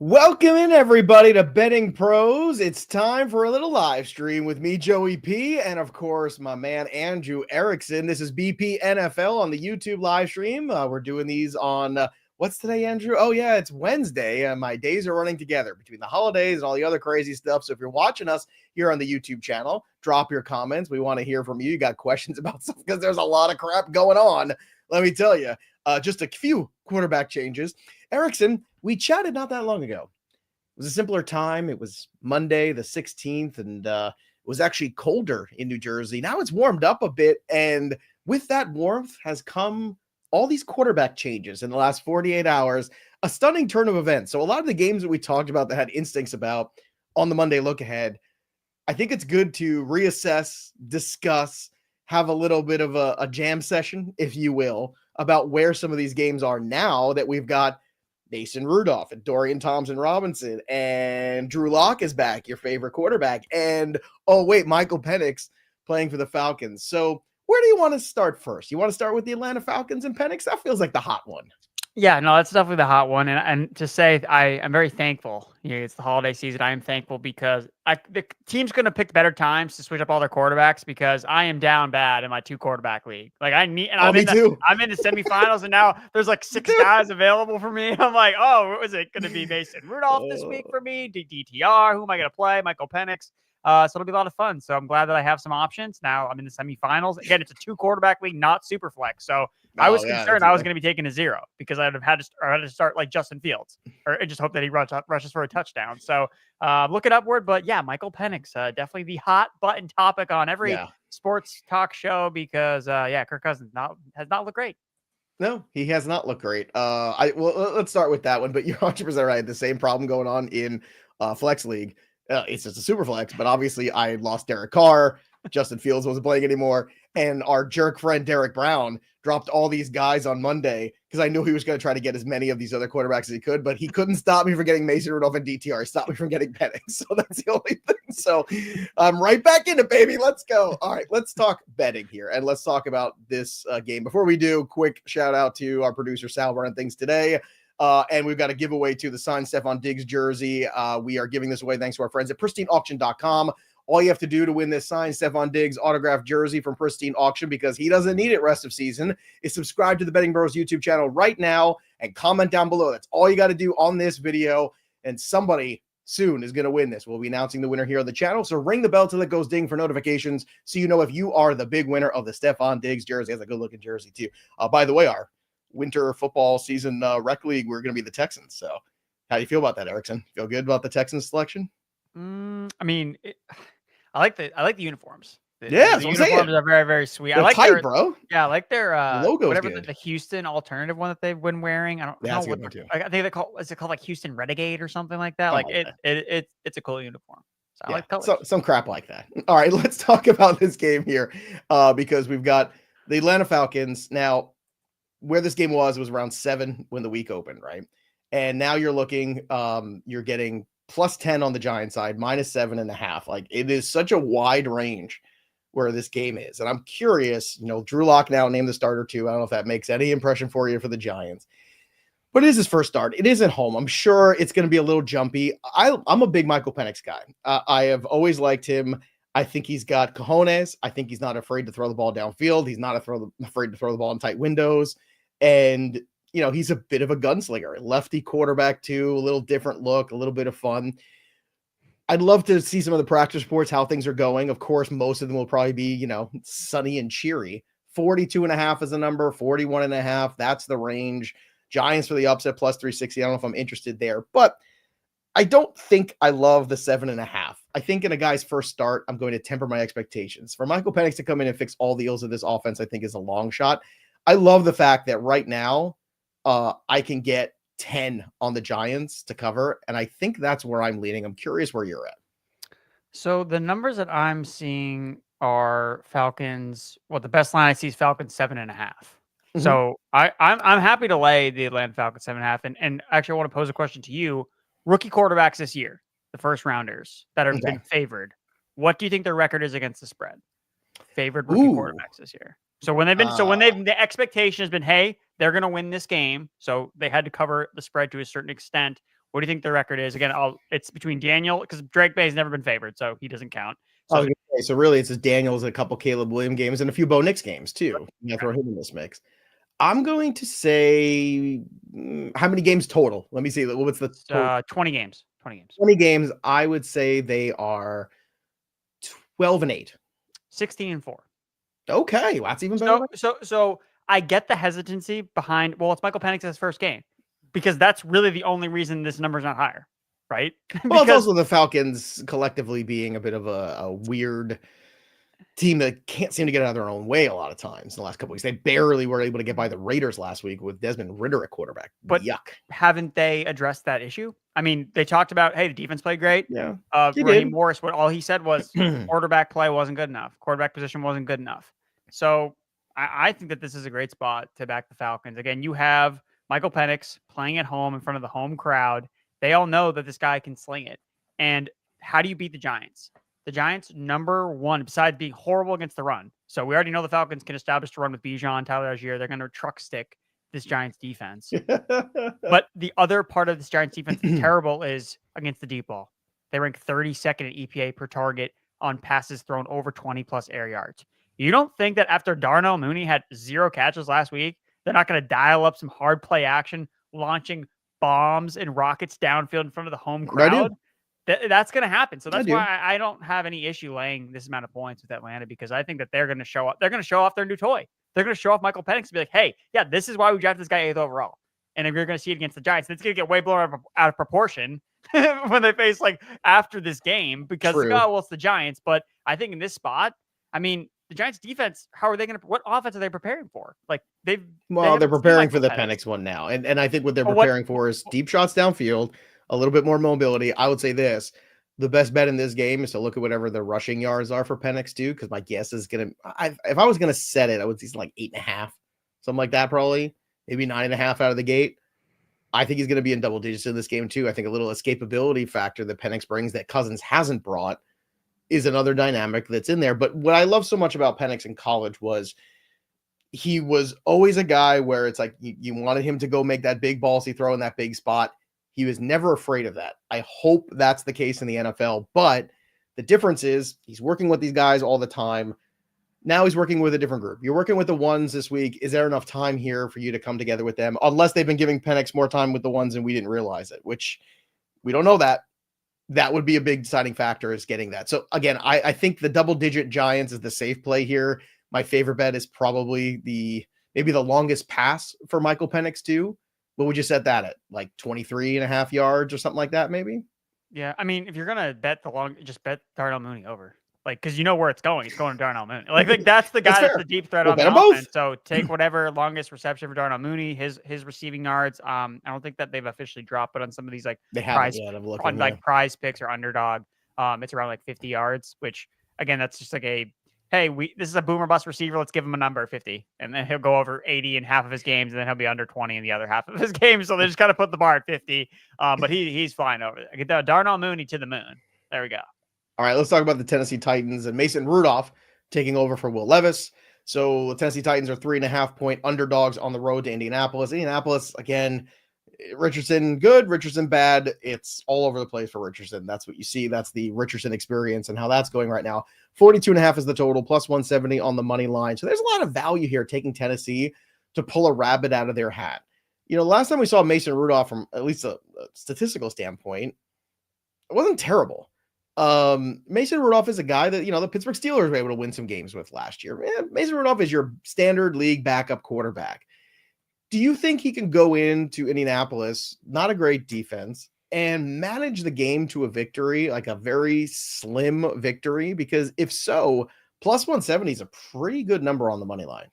Welcome in, everybody, to Betting Pros. It's time for a little live stream with me, Joey P, and of course, my man Andrew Erickson. This is BP NFL on the YouTube live stream. We're doing these on what's today, Andrew? Oh, yeah, it's Wednesday. My days are running together between the holidays and all the other crazy stuff. So if you're watching us here on the YouTube channel, drop your comments. We want to hear from you. You got questions about stuff because there's a lot of crap going on. Let me tell you, just a few quarterback changes. Erickson, we chatted not that long ago. It was a simpler time. It was Monday, the 16th, and it was actually colder in New Jersey. Now it's warmed up a bit, and with that warmth has come all these quarterback changes in the last 48 hours, a stunning turn of events. So a lot of the games that we talked about that had instincts about on the Monday look ahead, I think it's good to reassess, discuss, have a little bit of a jam session, if you will, about where some of these games are now that we've got Mason Rudolph and Dorian Thompson-Robinson and Drew Lock is back, your favorite quarterback. And, oh, wait, Michael Penix playing for the Falcons. So where do you want to start first? You want to start with the Atlanta Falcons and Penix? That feels like the hot one. Yeah, no, that's definitely the hot one. And to say I'm very thankful. It's the holiday season. I am thankful because the team's going to pick better times to switch up all their quarterbacks because I am down bad in my 2-quarterback league. Like I'm in the semifinals and now there's like 6 guys available for me. I'm like, oh, is it going to be Mason Rudolph this week for me? DTR? Who am I going to play? Michael Penix. So it'll be a lot of fun. So I'm glad that I have some options. Now I'm in the semifinals. Again, it's a 2-quarterback league, not super flex. So I was concerned I was going to be taking a 0 because I'd have had to start like Justin Fields or just hope that he rushes for a touchdown. So looking upward, but yeah, Michael Penix, definitely the hot button topic on every sports talk show because Kirk Cousins has not looked great. No, he has not looked great. Let's start with that one, but you're 100% right. The same problem going on in Flex League. It's just a super flex, but obviously I lost Derek Carr. Justin Fields wasn't playing anymore. And our jerk friend, Derek Brown, dropped all these guys on Monday because I knew he was going to try to get as many of these other quarterbacks as he could, but he couldn't stop me from getting Mason Rudolph and DTR. He stopped me from getting Penix. So that's the only thing. So I'm right back in it, baby. Let's go. All right, let's talk betting here. And let's talk about this game. Before we do, quick shout out to our producer, Sal, running things today. And we've got a giveaway to the signed Stephon Diggs jersey. We are giving this away thanks to our friends at pristineauction.com. All you have to do to win this signed Stephon Diggs autographed jersey from Pristine Auction, because he doesn't need it rest of season, is subscribe to the Betting Bros YouTube channel right now and comment down below. That's all you got to do on this video, and somebody soon is going to win this. We'll be announcing the winner here on the channel, so ring the bell till it goes ding for notifications so you know if you are the big winner of the Stephon Diggs jersey. That's a good-looking jersey, too. By the way, our winter football season rec league, we're going to be the Texans. So how do you feel about that, Erickson? Feel good about the Texans selection? I like the uniforms. The uniforms are very, very sweet. They're I like tight, bro. Yeah, I like their logo's whatever good. The Houston alternative one that they've been wearing. I don't know what I think they call. Is it called like Houston Renegade or something like that? It's a cool uniform. So I like the colors. Some crap like that. All right, let's talk about this game here because we've got the Atlanta Falcons. Now, where this game was around 7 when the week opened, right? And now you're looking, you're getting +10 on the Giants side, -7.5. Like, it is such a wide range where this game is. And I'm curious, Drew Lock now named the starter too. I don't know if that makes any impression for you for the Giants, but it is his first start. It is at home. I'm sure it's going to be a little jumpy. I'm a big Michael Penix guy. I have always liked him. I think he's got cojones. I think he's not afraid to throw the ball downfield. He's not afraid to throw the ball in tight windows. And, he's a bit of a gunslinger, lefty quarterback too, a little different look, a little bit of fun. I'd love to see some of the practice reports, how things are going. Of course, most of them will probably be, sunny and cheery. 42.5 is the number, 41.5. That's the range. Giants for the upset +360. I don't know if I'm interested there, but I don't think I love the 7.5. I think in a guy's first start, I'm going to temper my expectations. For Michael Penix to come in and fix all the ills of this offense, I think is a long shot. I love the fact that right now I can get 10 on the Giants to cover, and I think that's where I'm leaning. I'm curious where you're at. So the numbers that I'm seeing are Falcons. Well, the best line I see is Falcons 7.5. Mm-hmm. So I'm happy to lay the Atlanta Falcons 7.5. And actually, I want to pose a question to you. Rookie quarterbacks this year, the first rounders that have been favored. What do you think their record is against the spread? Favored rookie quarterbacks this year. So the expectation has been, hey, they're going to win this game. So they had to cover the spread to a certain extent. What do you think the record is? Again, it's between Daniel, because Drake May's never been favored, so he doesn't count. I was So gonna say, so really, it's just Daniels, a couple Caleb Williams games, and a few Bo Nix games too. You throw him in this mix. I'm going to say, how many games total? Let me see. What's the total? 20 games. 20 games. 20 games. I would say they are 12-8. 16-4. Okay, well, that's even better. So I get the hesitancy behind. Well, it's Michael Penix's first game, because that's really the only reason this number's not higher, right? Well, it's also the Falcons collectively being a bit of a weird team that can't seem to get out of their own way a lot of times in the last couple weeks. They barely were able to get by the Raiders last week with Desmond Ridder at quarterback. But yuck. Haven't they addressed that issue? I mean, they talked about, hey, the defense played great. Yeah. Raheem Morris, all he said was quarterback play wasn't good enough. Quarterback position wasn't good enough. So I think that this is a great spot to back the Falcons. Again, you have Michael Penix playing at home in front of the home crowd. They all know that this guy can sling it. And how do you beat the Giants? The Giants, number one, besides being horrible against the run. So we already know the Falcons can establish the run with Bijan, Tyler Algier. They're going to truck stick this Giants defense. But the other part of this Giants defense that's terrible is against the deep ball. They rank 32nd in EPA per target on passes thrown over 20-plus air yards. You don't think that after Darnell Mooney had 0 catches last week, they're not going to dial up some hard play action, launching bombs and rockets downfield in front of the home crowd? That's going to happen. So that's why I don't have any issue laying this amount of points with Atlanta, because I think that they're going to show up. They're going to show off their new toy. They're going to show off Michael Penix and be like, hey, yeah, this is why we drafted this guy 8th overall. And if you're going to see it against the Giants, it's going to get way blown out of proportion when they face after this game, because it's the Giants. But I think in this spot, I mean, the Giants defense, what offense are they preparing for? They're preparing for the Penix one now. And I think what they're preparing for is deep shots downfield, a little bit more mobility. I would say this: the best bet in this game is to look at whatever the rushing yards are for Penix too, because my guess is if I was gonna set it, I would say 8.5, something like that, probably maybe 9.5 out of the gate. I think he's going to be in double digits in this game too. I think a little escapability factor that Penix brings that Cousins hasn't brought is another dynamic that's in there. But what I love so much about Penix in college was he was always a guy where it's like you wanted him to go make that big ballsy throw in that big spot. He was never afraid of that. I hope that's the case in the NFL. But the difference is he's working with these guys all the time. Now he's working with a different group. You're working with the ones this week. Is there enough time here for you to come together with them? Unless they've been giving Penix more time with the ones and we didn't realize it, which we don't know that. That would be a big deciding factor, is getting that. So again, I think the double-digit Giants is the safe play here. My favorite bet is probably maybe the longest pass for Michael Penix too. What would you set that at? 23.5 yards or something like that, maybe? Yeah, I mean, if you're gonna bet just bet Darnell Mooney over. Because you know where it's going. It's going to Darnell Mooney. That's the guy that's the deep threat on the offense. So take whatever longest reception for Darnell Mooney, his receiving yards. I don't think that they've officially dropped, but on some of these prize picks or underdog, it's around 50 yards, which again, that's just this is a boomer bust receiver. Let's give him a number 50, and then he'll go over 80 in half of his games, and then he'll be under 20 in the other half of his games. So they just kind of put the bar at 50. But he's flying over there. Get Darnell Mooney to the moon. There we go. All right, let's talk about the Tennessee Titans and Mason Rudolph taking over for Will Levis. So the Tennessee Titans are 3.5-point underdogs on the road to Indianapolis. Indianapolis, again, Richardson good, Richardson bad. It's all over the place for Richardson. That's what you see. That's the Richardson experience and how that's going right now. 42.5 is the total, plus 170 on the money line. So there's a lot of value here taking Tennessee to pull a rabbit out of their hat. Last time we saw Mason Rudolph, from at least a statistical standpoint, it wasn't terrible. Mason Rudolph is a guy that, the Pittsburgh Steelers were able to win some games with last year. Mason Rudolph is your standard league backup quarterback. Do you think he can go into Indianapolis, not a great defense, and manage the game to a victory, like a very slim victory? Because if so, plus 170 is a pretty good number on the money line.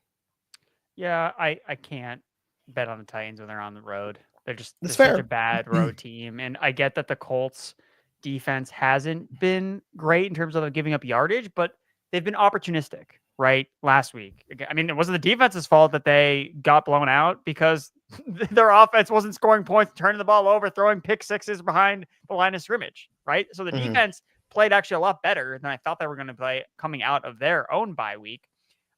Yeah, I can't bet on the Titans when they're on the road. They're fair. Such a bad road team. And I get that the Colts defense hasn't been great in terms of giving up yardage, but they've been opportunistic, right? Last week. I mean, it wasn't the defense's fault that they got blown out, because their offense wasn't scoring points, turning the ball over, throwing pick sixes behind the line of scrimmage, right? So the defense played actually a lot better than I thought they were going to play coming out of their own bye week.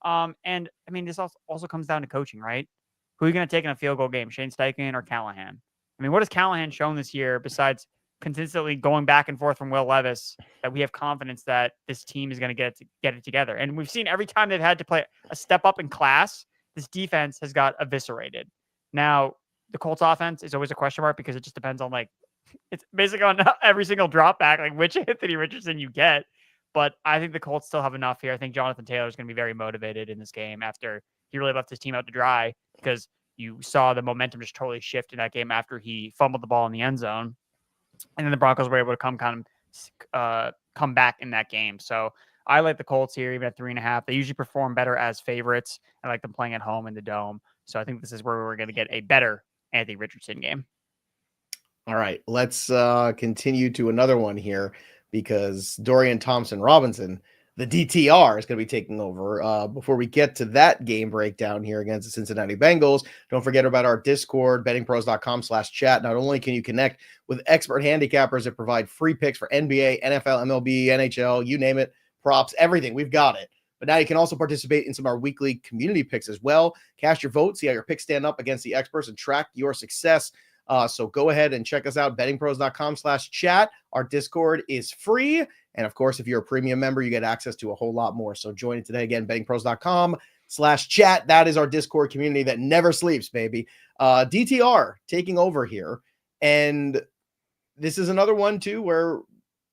And I mean, this also comes down to coaching, right? Who are you going to take in a field goal game, Shane Steichen or Callahan? I mean, what has Callahan shown this year besides consistently going back and forth from Will Levis that we have confidence that this team is going to get it together? And we've seen every time they've had to play a step up in class, this defense has got eviscerated. Now, the Colts offense is always a question mark because it just depends on it's basically on every single drop back, which Anthony Richardson you get. But I think the Colts still have enough here. I think Jonathan Taylor is going to be very motivated in this game after he really left his team out to dry because you saw the momentum just totally shift in that game after he fumbled the ball in the end zone. And then the Broncos were able to come back in that game. So I like the Colts here, even at 3.5. They usually perform better as favorites. I like them playing at home in the Dome. So I think this is where we're going to get a better Anthony Richardson game. All right, let's continue to another one here because Dorian Thompson-Robinson, the DTR, is going to be taking over. Before we get to that game breakdown here against the Cincinnati Bengals, don't forget about our Discord, bettingpros.com/chat. Not only can you connect with expert handicappers that provide free picks for NBA, NFL, MLB, NHL, you name it, props, everything. We've got it. But now you can also participate in some of our weekly community picks as well. Cast your vote, see how your picks stand up against the experts, and track your success. So go ahead and check us out, bettingpros.com/chat. Our Discord is free. And of course, if you're a premium member, you get access to a whole lot more. So join it today. Again, bettingpros.com/chat. That is our Discord community that never sleeps, baby. DTR taking over here. And this is another one too, where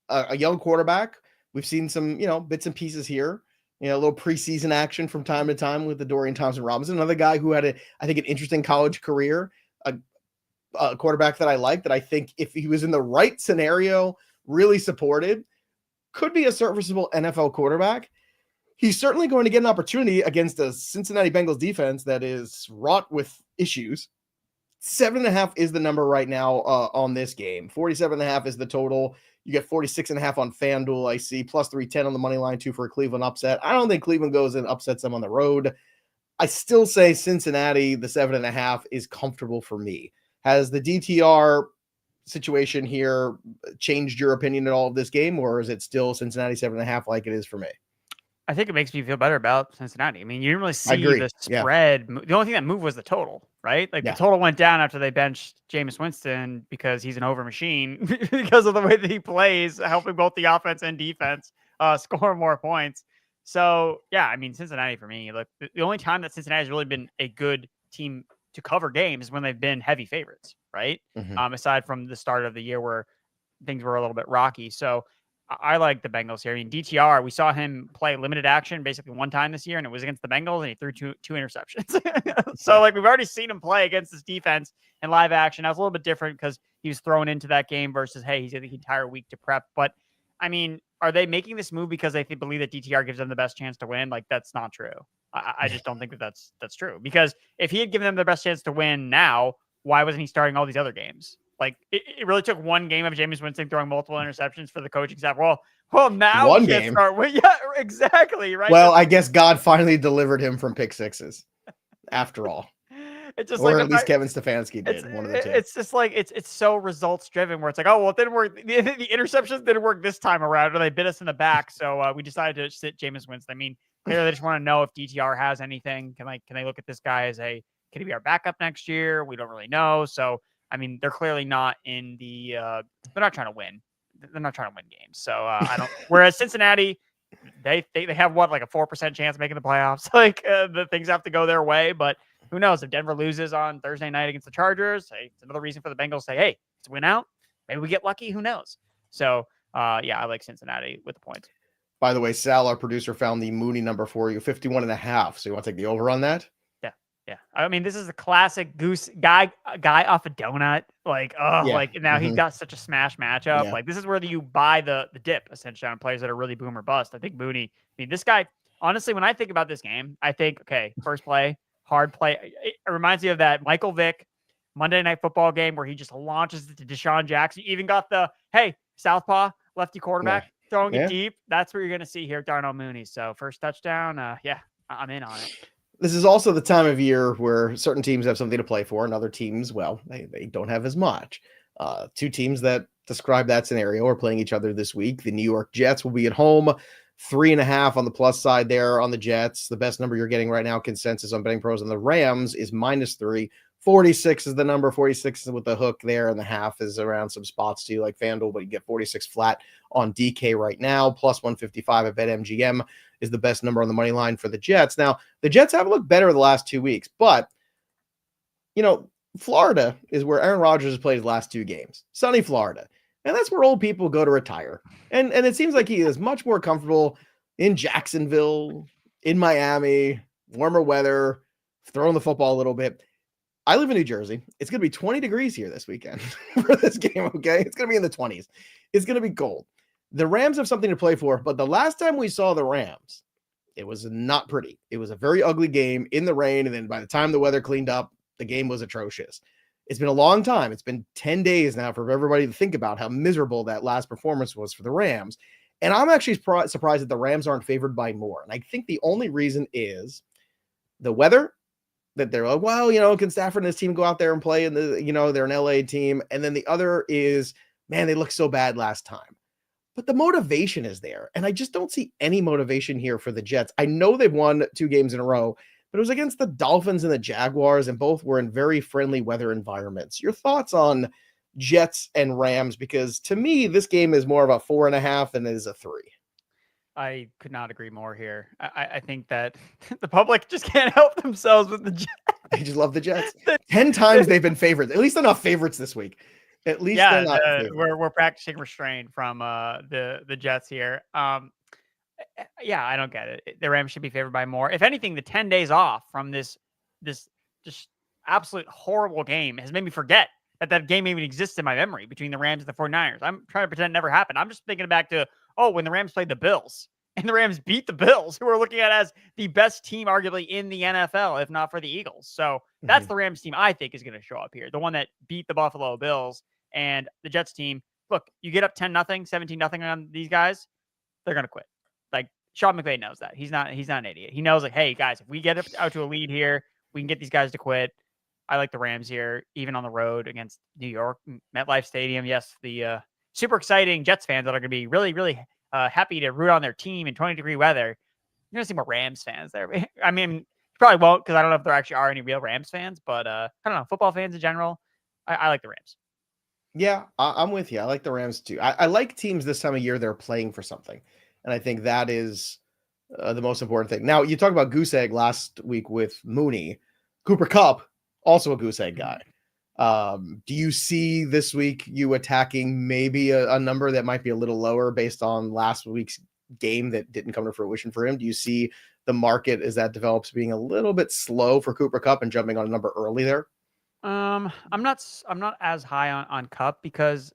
a young quarterback, we've seen some, bits and pieces here. A little preseason action from time to time with the Dorian Thompson-Robinson, another guy who had I think an interesting college career, a quarterback that I like, that I think if he was in the right scenario, really supported, could be a serviceable NFL quarterback. He's certainly going to get an opportunity against a Cincinnati Bengals defense that is wrought with issues. 7.5 is the number right now on this game. 47.5 is the total. You get 46.5 on FanDuel, I see, plus 310 on the money line too for a Cleveland upset. I don't think Cleveland goes and upsets them on the road. I still say Cincinnati, the 7.5 is comfortable for me. Has the DTR situation here changed your opinion at all of this game, or is it still Cincinnati 7.5 like it is for me? I think it makes me feel better about Cincinnati. I mean, you didn't really see the spread. Yeah. The only thing that moved was the total, right? The total went down after they benched Jameis Winston because he's an over machine because of the way that he plays, helping both the offense and defense score more points. So, yeah, I mean, Cincinnati for me, look, the only time that Cincinnati has really been a good team to cover games when they've been heavy favorites, right? Mm-hmm. Aside from the start of the year where things were a little bit rocky. So I like the Bengals here. I mean, DTR, we saw him play limited action basically one time this year, and it was against the Bengals, and he threw two interceptions. So, we've already seen him play against this defense in live action. That was a little bit different because he was thrown into that game versus, hey, he's had the entire week to prep. But, I mean, are they making this move because they believe that DTR gives them the best chance to win? That's not true. I just don't think that's true. Because if he had given them the best chance to win now, why wasn't he starting all these other games? It really took one game of Jameis Winston throwing multiple interceptions for the coaching staff. Well, now one he game. Start. Well, yeah, exactly. Right. Well, I guess God finally delivered him from pick sixes after all. It's just or at least Kevin Stefanski did. One of the two. It's just it's so results driven where it's like, oh, well, it didn't work. The interceptions didn't work this time around, or they bit us in the back. So we decided to sit Jameis Winston. I mean, clearly they just want to know if DTR has anything. Can they look at this guy as can he be our backup next year? We don't really know. So, I mean, they're clearly not in the they're not trying to win. They're not trying to win games. So I don't. Whereas Cincinnati, they have what, a 4% chance of making the playoffs. The things have to go their way. But who knows, if Denver loses on Thursday night against the Chargers, it's another reason for the Bengals to say, hey, it's a win out. Maybe we get lucky. Who knows? So yeah, I like Cincinnati with the points. By the way, Sal, our producer, found the Mooney number for you, 51.5. So you want to take the over on that? Yeah. I mean, this is a classic goose guy off a donut. Now he's got such a smash matchup. Yeah. This is where you buy the dip essentially on players that are really boom or bust. I think Mooney, I mean, this guy, honestly, when I think about this game, I think, okay, first play, hard play. It reminds me of that Michael Vick Monday Night Football game where he just launches it to Deshaun Jackson. You even got the, hey, southpaw, lefty quarterback, throwing it deep. That's what you're going to see here, Darnell Mooney. So first touchdown, I'm in on it. This is also the time of year where certain teams have something to play for and other teams, well, they don't have as much. Two teams that describe that scenario are playing each other this week. The New York Jets will be at home, 3.5 on the plus side there on the Jets. The best number you're getting right now, consensus on BettingPros, and the Rams is -3, 46 is the number. 46 with the hook there, and the half is around some spots too, like FanDuel, but you get 46 flat on DK right now. Plus 155 at BetMGM is the best number on the money line for the Jets. Now, the Jets have looked better the last 2 weeks, but Florida is where Aaron Rodgers has played his last 2 games. Sunny Florida. And that's where old people go to retire. And it seems like he is much more comfortable in Jacksonville, in Miami, warmer weather, throwing the football a little bit. I live in New Jersey. It's going to be 20 degrees here this weekend for this game, okay? It's going to be in the 20s. It's going to be cold. The Rams have something to play for, but the last time we saw the Rams, it was not pretty. It was a very ugly game in the rain, and then by the time the weather cleaned up, the game was atrocious. It's been a long time. It's been 10 days now for everybody to think about how miserable that last performance was for the Rams. And I'm actually surprised that the Rams aren't favored by more. And I think the only reason is the weather, that they're like, well, can Stafford and his team go out there and play in they're an LA team. And then the other is, man, they looked so bad last time. But the motivation is there. And I just don't see any motivation here for the Jets. I know they've won 2 games in a row, but it was against the Dolphins and the Jaguars, and both were in very friendly weather environments. Your thoughts on Jets and Rams? Because to me, this game is more of a 4.5 than it is a 3. I could not agree more here. I think that the public just can't help themselves with the Jets. They just love the Jets. 10 times they've been favorites. At least they're not favorites this week. At least they're not. We're practicing restraint from the Jets here. Yeah, I don't get it. The Rams should be favored by more. If anything, the 10 days off from this just absolute horrible game has made me forget that game even exists in my memory between the Rams and the 49ers. I'm trying to pretend it never happened. I'm just thinking back to, when the Rams played the Bills and the Rams beat the Bills, who are looking at as the best team arguably in the NFL, if not for the Eagles. So that's the Rams team I think is going to show up here. The one that beat the Buffalo Bills. And the Jets team, look, you get up 10-0, 17-0 on these guys, they're going to quit. Like, Sean McVay knows that. He's not an idiot. He knows, like, hey, guys, if we get out to a lead here, we can get these guys to quit. I like the Rams here, even on the road against New York, MetLife Stadium. Yes, the super exciting Jets fans that are going to be really, really happy to root on their team in 20-degree weather. You're going to see more Rams fans there. I mean, you probably won't, because I don't know if there actually are any real Rams fans, but I don't know, football fans in general, I like the Rams. Yeah, I'm with you. I like the Rams too. I like teams this time of year that are playing for something. And I think that is the most important thing. Now, you talked about goose egg last week with Mooney. Cooper Kupp, also a goose egg guy. Do you see this week you attacking maybe a number that might be a little lower based on last week's game that didn't come to fruition for him? Do you see the market as that develops being a little bit slow for Cooper Kupp and jumping on a number early there? I'm not as high on Kupp because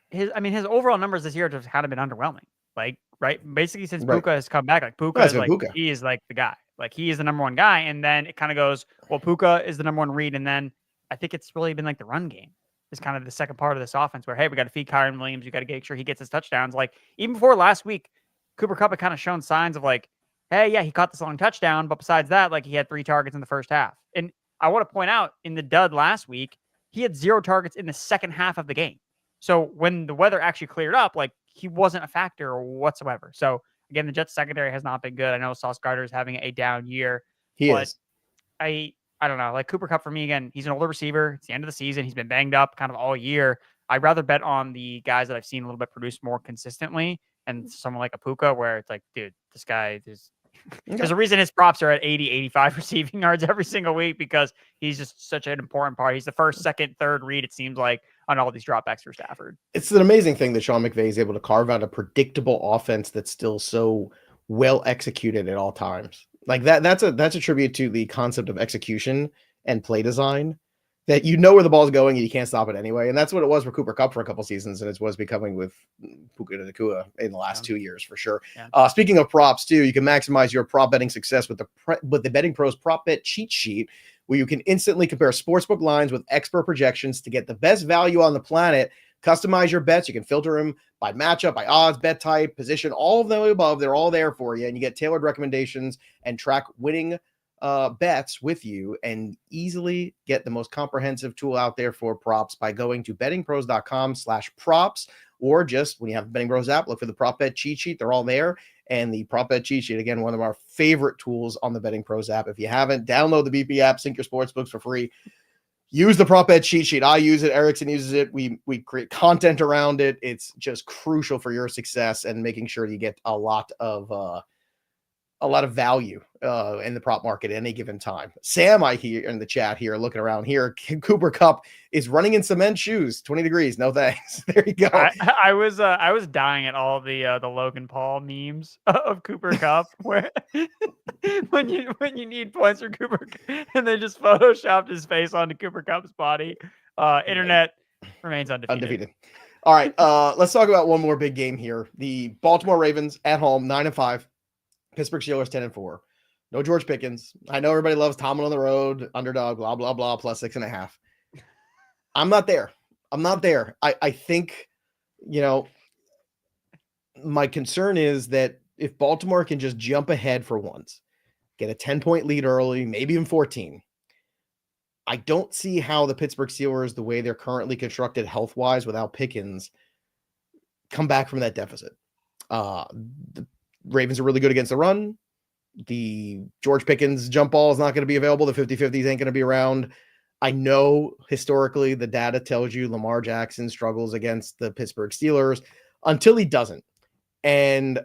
his overall numbers this year have kind of been underwhelming. Like, right, basically since Puka has come back, like Puka is like Puka. He is like the guy. Like, he is the number one guy, and then it kind of goes, well, Puka is the number one read, and then I think it's really been like the run game is kind of the second part of this offense where, hey, we got to feed Kyren Williams, we got to make sure he gets his touchdowns. Like, even before last week, Cooper Kupp had kind of shown signs of like, hey, yeah, he caught this long touchdown, but besides that, like, he had 3 targets in the first half. And I want to point out, in the dud last week, he had 0 targets in the second half of the game. So when the weather actually cleared up, like, he wasn't a factor whatsoever. So again, the Jets secondary has not been good. I know Sauce Gardner is having a down year. He is. I don't know. Like, Cooper Kupp for me, again, he's an older receiver. It's the end of the season. He's been banged up kind of all year. I'd rather bet on the guys that I've seen a little bit produce more consistently, and someone like a Puka where it's like, dude, this guy is. There's a reason his props are at 80, 85 receiving yards every single week, because he's just such an important part. He's the first, second, third read, it seems like, on all these dropbacks for Stafford. It's an amazing thing that Sean McVay is able to carve out a predictable offense that's still so well executed at all times. Like that's a tribute to the concept of execution and play design, that you know where the ball's going and you can't stop it anyway. And that's what it was for Cooper Kupp for a couple seasons, and it was becoming with Puka Nacua in the last 2 years for sure. Yeah. Speaking of props too, you can maximize your prop betting success with the BettingPros prop bet cheat sheet, where you can instantly compare sportsbook lines with expert projections to get the best value on the planet. Customize your bets. You can filter them by matchup, by odds, bet type, position, all of them above. They're all there for you, and you get tailored recommendations and track winning bets with you, and easily get the most comprehensive tool out there for props by going to bettingpros.com/props, or just when you have the Betting Pros app, look for the prop bet cheat sheet. They're all there. And the prop bet cheat sheet, again, one of our favorite tools on the Betting Pros app. If you haven't, download the BP app, sync your sports books for free. use the prop bet cheat sheet. I use it. Erickson uses it. We create content around it. It's just crucial for your success and making sure you get a lot of value in the prop market at any given time. Sam, I hear in the chat here, looking around here, Cooper Kupp is running in cement shoes, 20 degrees. No thanks. There you go. I was dying at all the Logan Paul memes of Cooper Kupp, where when you need points for Cooper, and they just photoshopped his face onto Cooper Kupp's body. Internet remains undefeated. All right, let's talk about one more big game here. The Baltimore Ravens at home, 9-5. Pittsburgh Steelers 10-4. No George Pickens. I know everybody loves Tomlin on the road, underdog, blah, blah, blah, plus 6.5. I'm not there. I think, my concern is that if Baltimore can just jump ahead for once, get a 10-point lead early, maybe even 14, I don't see how the Pittsburgh Steelers, the way they're currently constructed health-wise without Pickens, come back from that deficit. The Ravens are really good against the run. The George Pickens jump ball is not going to be available. The 50-50s ain't going to be around. I know historically the data tells you Lamar Jackson struggles against the Pittsburgh Steelers until he doesn't. And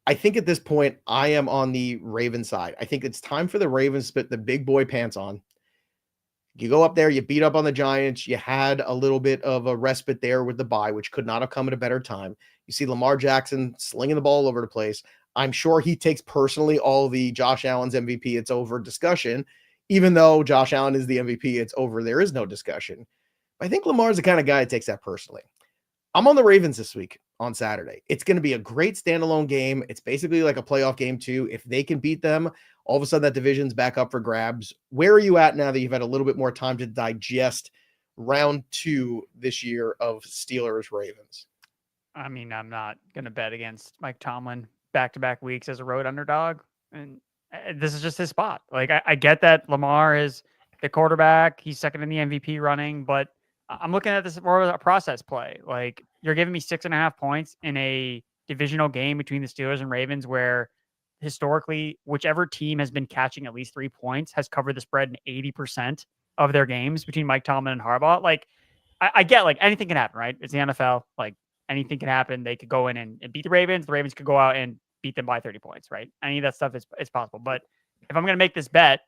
I think at this point, I am on the Ravens side. I think it's time for the Ravens to put the big boy pants on. You go up there, you beat up on the Giants. You had a little bit of a respite there with the bye, which could not have come at a better time. You see Lamar Jackson slinging the ball all over the place. I'm sure he takes personally all the Josh Allen's MVP, it's over discussion. Even though Josh Allen is the MVP, it's over. There is no discussion. I think Lamar's the kind of guy that takes that personally. I'm on the Ravens this week on Saturday. It's going to be a great standalone game. It's basically like a playoff game too. If they can beat them, all of a sudden that division's back up for grabs. Where are you at now that you've had a little bit more time to digest round 2 this year of Steelers Ravens? I mean, I'm not going to bet against Mike Tomlin back-to-back weeks as a road underdog. And this is just his spot. Like, I get that Lamar is the quarterback. He's second in the MVP running, but I'm looking at this more as a process play. Like, you're giving me 6.5 points in a divisional game between the Steelers and Ravens where historically, whichever team has been catching at least 3 points has covered the spread in 80% of their games between Mike Tomlin and Harbaugh. Like, I get, like, anything can happen, right? It's the NFL. Like, anything can happen. They could go in and beat the Ravens. The Ravens could go out and beat them by 30 points, right? Any of that stuff is possible. But if I'm going to make this bet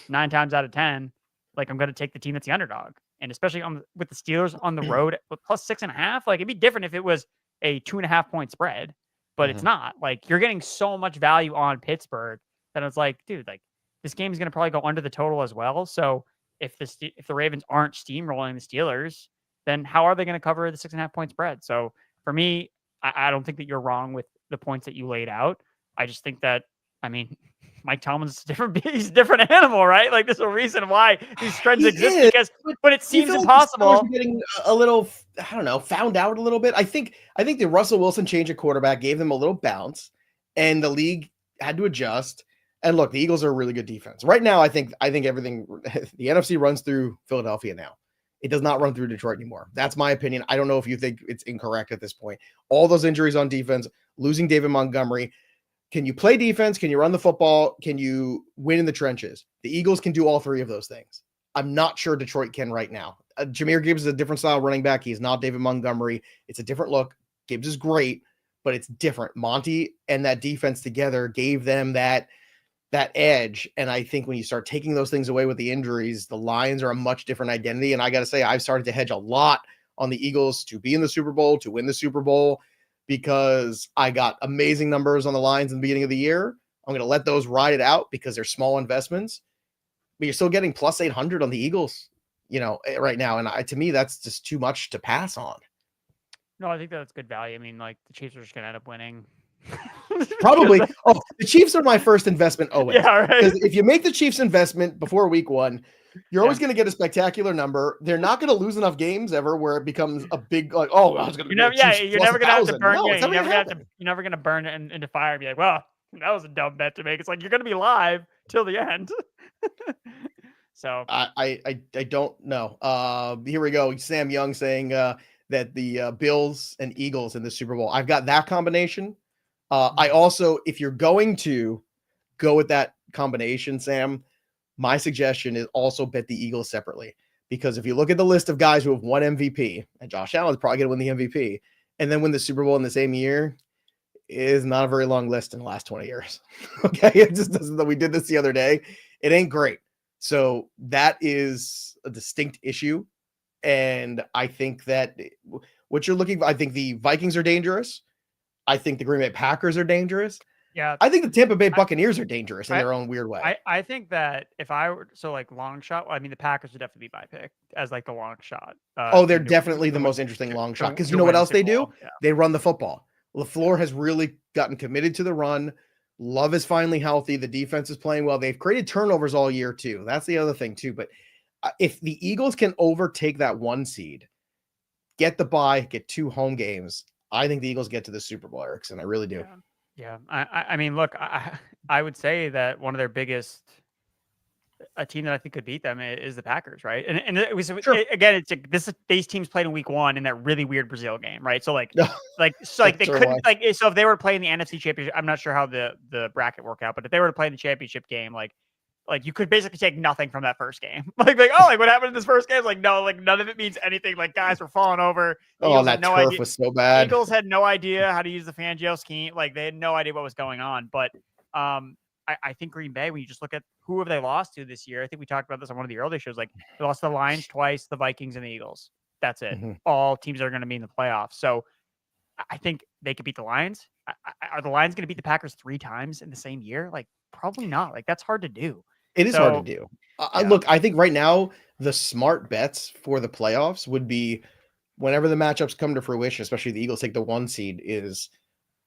9 times out of 10, like, I'm going to take the team that's the underdog. And especially with the Steelers on the road with plus 6.5, like, it'd be different if it was a 2.5 point spread, but it's not. Like, you're getting so much value on Pittsburgh that it's like, dude, like, this game is going to probably go under the total as well. So if the Ravens aren't steamrolling the Steelers, then how are they going to cover the 6.5 point spread? So for me, I don't think that you're wrong with the points that you laid out. I just think that, I mean, Mike Tomlin's different. He's a different animal, right? Like, there's a reason why these trends exist because when it seems impossible, getting a little, I don't know, found out a little bit. I think the Russell Wilson change of quarterback gave them a little bounce, and the league had to adjust. And look, the Eagles are a really good defense right now. I think everything, the NFC runs through Philadelphia now. It does not run through Detroit anymore. That's my opinion. I don't know if you think it's incorrect at this point. All those injuries on defense, losing David Montgomery. Can you play defense? Can you run the football? Can you win in the trenches? The Eagles can do all 3 of those things. I'm not sure Detroit can right now. Jahmyr Gibbs is a different style running back. He's not David Montgomery. It's a different look. Gibbs is great, but it's different. Monty and that defense together gave them that edge. And I think when you start taking those things away with the injuries, the Lions are a much different identity. And I got to say, I've started to hedge a lot on the Eagles to be in the Super Bowl, to win the Super Bowl, because I got amazing numbers on the Lions in the beginning of the year. I'm going to let those ride it out because they're small investments, but you're still getting plus 800 on the Eagles, right now. And to me, that's just too much to pass on. No, I think that's good value. I mean, like, the Chiefs are just going to end up winning. Probably. The Chiefs are my first investment always. Yeah, right. Because if you make the Chiefs investment before week 1, you're always going to get a spectacular number. They're not going to lose enough games ever where it becomes a big, like, oh, I was going to. You're never going to have to burn. No, you're never going to burn it into fire and be like, well, that was a dumb bet to make. It's like you're going to be live till the end. So I don't know. Here we go. Sam Young saying that the Bills and Eagles in the Super Bowl. I've got that combination. I also, if you're going to go with that combination, Sam, my suggestion is also bet the Eagles separately, because if you look at the list of guys who have won MVP, and Josh Allen's probably going to win the MVP, and then win the Super Bowl in the same year, is not a very long list in the last 20 years. Okay. It just doesn't, we did this the other day. It ain't great. So that is a distinct issue. And I think that what you're looking for, I think the Vikings are dangerous. I think the Green Bay Packers are dangerous. Yeah. I think the Tampa Bay Buccaneers are dangerous in their own weird way. I think that if I were, so like long shot, I mean, the Packers would definitely be my pick as like the long shot. They're definitely the most interesting long shot. Because you know what else they do? Yeah. They run the football. LaFleur has really gotten committed to the run. Love is finally healthy. The defense is playing well. They've created turnovers all year too. That's the other thing too. But if the Eagles can overtake that 1 seed, get the bye, get 2 home games, I think the Eagles get to the Super Bowl, Erickson. I really do. Yeah. I mean, look, I would say that one of their biggest, a team that I think could beat them is the Packers, right? And it was again, it's like these teams played in week 1 in that really weird Brazil game, right? So like they couldn't so if they were playing the NFC Championship, I'm not sure how the bracket worked out, but if they were to play the championship game, like you could basically take nothing from that first game. Like what happened in this first game? Like no, like none of it means anything. Like guys were falling over. That turf was so bad. Eagles had no idea how to use the Fangio scheme. Like they had no idea what was going on. But I think Green Bay, when you just look at who have they lost to this year, I think we talked about this on one of the early shows. Like they lost the Lions twice, the Vikings and the Eagles. That's it. Mm-hmm. All teams that are going to be in the playoffs. So I think they could beat the Lions. Are the Lions going to beat the Packers 3 times in the same year? Like probably not. Like that's hard to do. It is hard to do. Look, I think right now the smart bets for the playoffs would be whenever the matchups come to fruition, especially the Eagles take the 1 seed, is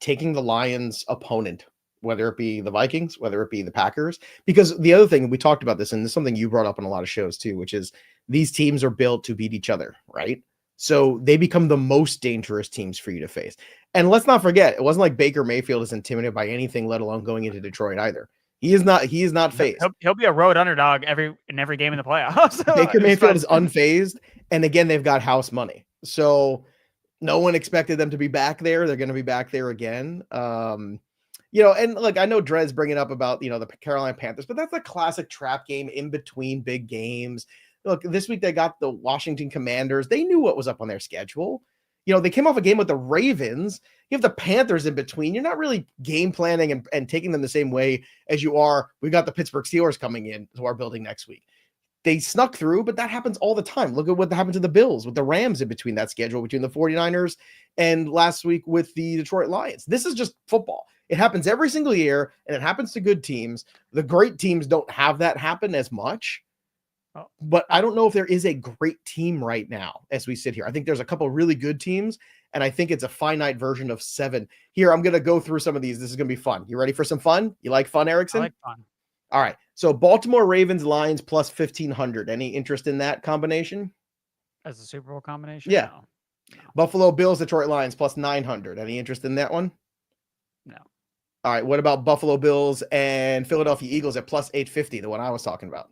taking the Lions opponent, whether it be the Vikings, whether it be the Packers. Because the other thing, we talked about this, and this is something you brought up on a lot of shows too, which is these teams are built to beat each other, right? So they become the most dangerous teams for you to face. And let's not forget, it wasn't like Baker Mayfield is intimidated by anything, let alone going into Detroit either. He is not phased. He'll be a road underdog in every game in the playoffs. Baker Mayfield is unfazed. And again, they've got house money. So no one expected them to be back there. They're going to be back there again. And like, I know Dred's bringing up about, the Carolina Panthers, but that's a classic trap game in between big games. Look, this week they got the Washington Commanders. They knew what was up on their schedule. They came off a game with the Ravens. You have the Panthers in between. You're not really game planning and taking them the same way as you are. We've got the Pittsburgh Steelers coming in to our building next week. They snuck through, but that happens all the time. Look at what happened to the Bills with the Rams in between that schedule, between the 49ers and last week with the Detroit Lions. This is just football. It happens every single year, and it happens to good teams. The great teams don't have that happen as much. But I don't know if there is a great team right now as we sit here. I think there's a couple really good teams, and I think it's a finite version of 7. Here, I'm going to go through some of these. This is going to be fun. You ready for some fun? You like fun, Erickson? I like fun. All right. So Baltimore Ravens, Lions plus 1,500. Any interest in that combination? As a Super Bowl combination? Yeah. No. Buffalo Bills, Detroit Lions plus 900. Any interest in that one? No. All right. What about Buffalo Bills and Philadelphia Eagles at plus 850, the one I was talking about?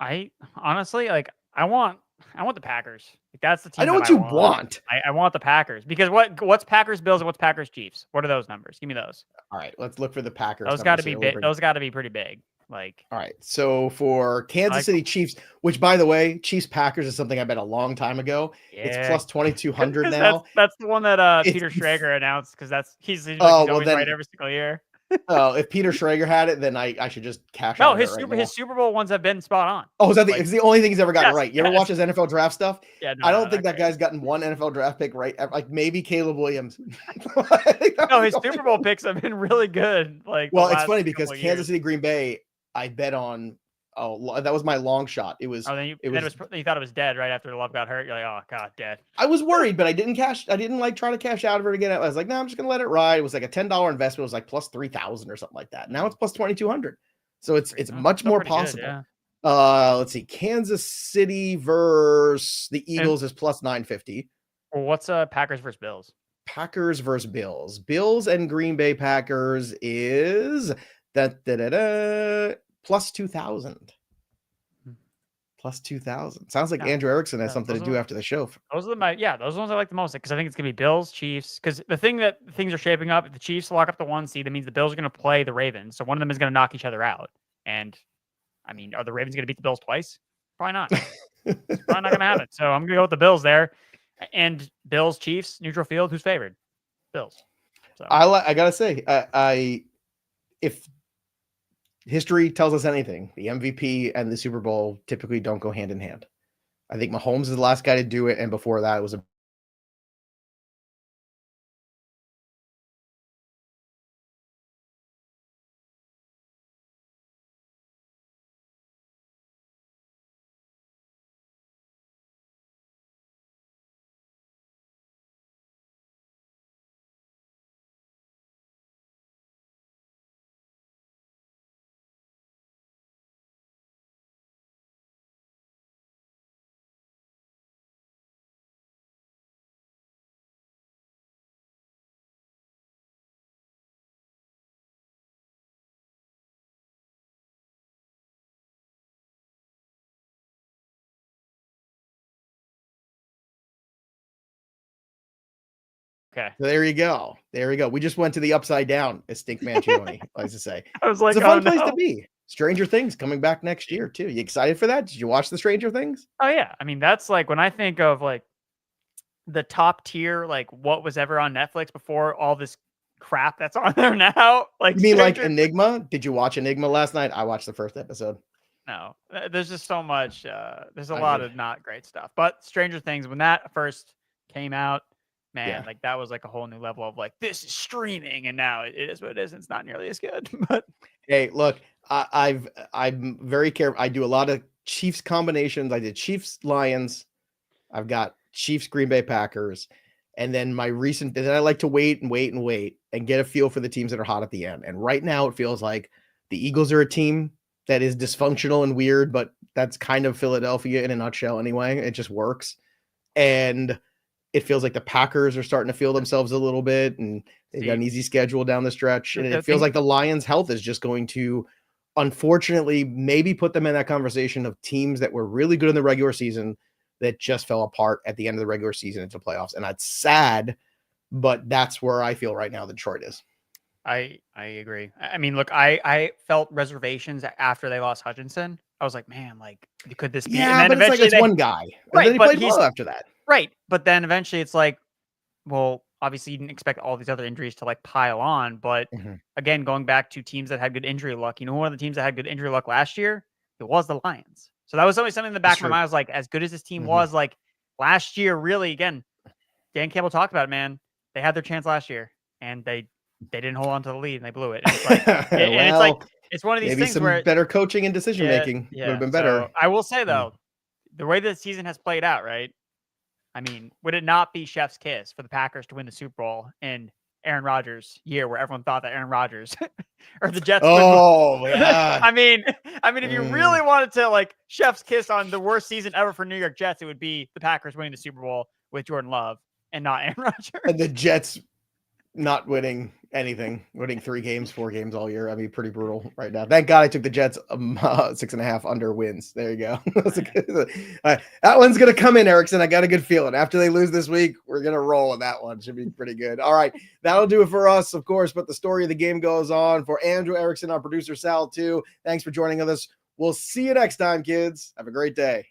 I honestly I want the Packers. Like that's the team. I know what you want. I want the Packers because what's Packers Bills and what's Packers Chiefs? What are those numbers? Give me those. All right, let's look for the Packers. Those got to be big. Those got to be pretty big. Like, all right. So for Kansas City Chiefs, which by the way, Chiefs Packers is something I bet a long time ago. Yeah. It's plus 2,200 now. That's the one that Peter Schrager announced because he's always right every single year. If Peter Schrager had it, then I should just cash out. No, his Super Bowl ones have been spot on. Oh, is that it's the only thing he's ever gotten right? You ever watch his NFL draft stuff? Yeah, I don't think that guy's gotten one NFL draft pick right. Like maybe Caleb Williams. No, his Super Bowl picks have been really good. Like, well, it's funny because Kansas City Green Bay, I bet on. Oh, that was my long shot. It was. Oh, then you thought it was dead right after Love got hurt. You're like, oh god, dead. I was worried, but I didn't try to cash out of it again. I was like, no, I'm just gonna let it ride. It was like a $10 investment. It was like plus 3,000 or something like that. Now it's plus 2,200. So it's much more possible. Good, yeah. Let's see, Kansas City versus the Eagles is plus 950. Well, what's Packers versus Bills? Packers versus Bills. Bills and Green Bay Packers is plus 2,000. Plus 2,000. Sounds like Andrew Erickson has something to do after the show. Those are those ones I like the most because I think it's gonna be Bills, Chiefs. Because the thing that things are shaping up, if the Chiefs lock up the 1 seed, that means the Bills are gonna play the Ravens. So one of them is gonna knock each other out. And I mean, are the Ravens gonna beat the Bills twice? Probably not. It's probably not going to happen. So I'm going to go with the Bills there. And Bills, Chiefs, neutral field. Who's favored? Bills. So I gotta say, if history tells us anything, the MVP and the Super Bowl typically don't go hand in hand. I think Mahomes is the last guy to do it, and before that, it was a okay. there you go. There we go. We just went to the upside down, as Stink Manchione likes to say. I was like, It's a fun oh, place to no. be. Stranger Things coming back next year too. You excited for that? Did you watch the Stranger Things? Oh yeah. I mean, that's like when I think of like the top tier, like what was ever on Netflix before all this crap that's on there now. Like You mean like Stranger Enigma? Did you watch Enigma last night? I watched the first episode. No, there's just so much. There's a I lot did. of not great stuff. But Stranger Things, when that first came out, man, Yeah. like that was like a whole new level of like this is streaming, and now it is what it is. And it's not nearly as good. But Hey, look, I'm very careful. I do a lot of Chiefs combinations. I did Chiefs Lions. I've got Chiefs Green Bay Packers, and then then I like to wait and get a feel for the teams that are hot at the end. And right now, it feels like the Eagles are a team that is dysfunctional and weird, but that's kind of Philadelphia in a nutshell anyway. It just works. And it feels like the Packers are starting to feel themselves a little bit, and they've got an easy schedule down the stretch. And the it feels thing, like the Lions' health is just going to, unfortunately, maybe put them in that conversation of teams that were really good in the regular season that just fell apart at the end of the regular season into playoffs. And that's sad, but that's where I feel right now that Detroit is. I agree. I mean, look, I felt reservations after they lost Hutchinson. I was like, man, like could this be? And Yeah, then but it's like eventually it's one guy. And right, then he but played he's well after that. right. But then eventually it's like, well, obviously you didn't expect all these other injuries to like pile on. But Mhm. again, going back to teams that had good injury luck, one of the teams that had good injury luck last year, it was the Lions. So that was always something in the back That's of my true. mind. I was like, as good as this team Mhm. was, like last year, really, again, Dan Campbell talked about it, man. They had their chance last year and they didn't hold on to the lead and they blew it. And it's like, and it's like, Well, it's one of these maybe things some where, better coaching and decision yeah, making would have yeah. been So better. I will say Mm. though, the way the season has played out, right? I mean, would it not be chef's kiss for the Packers to win the Super Bowl in Aaron Rodgers' year, where everyone thought that Aaron Rodgers or the Jets would? Oh, yeah. I mean, if you really wanted to like chef's kiss on the worst season ever for New York Jets, it would be the Packers winning the Super Bowl with Jordan Love and not Aaron Rodgers. And the Jets not winning anything, winning 3 games, 4 games all year. I mean, pretty brutal right now. Thank God I took the Jets 6.5 under wins. There you go. That one's going to come in, Erickson. I got a good feeling. After they lose this week, we're going to roll with that one. Should be pretty good. All right. That'll do it for us, of course, but the story of the game goes on. For Andrew Erickson, our producer, Sal, too. Thanks for joining us. We'll see you next time, kids. Have a great day.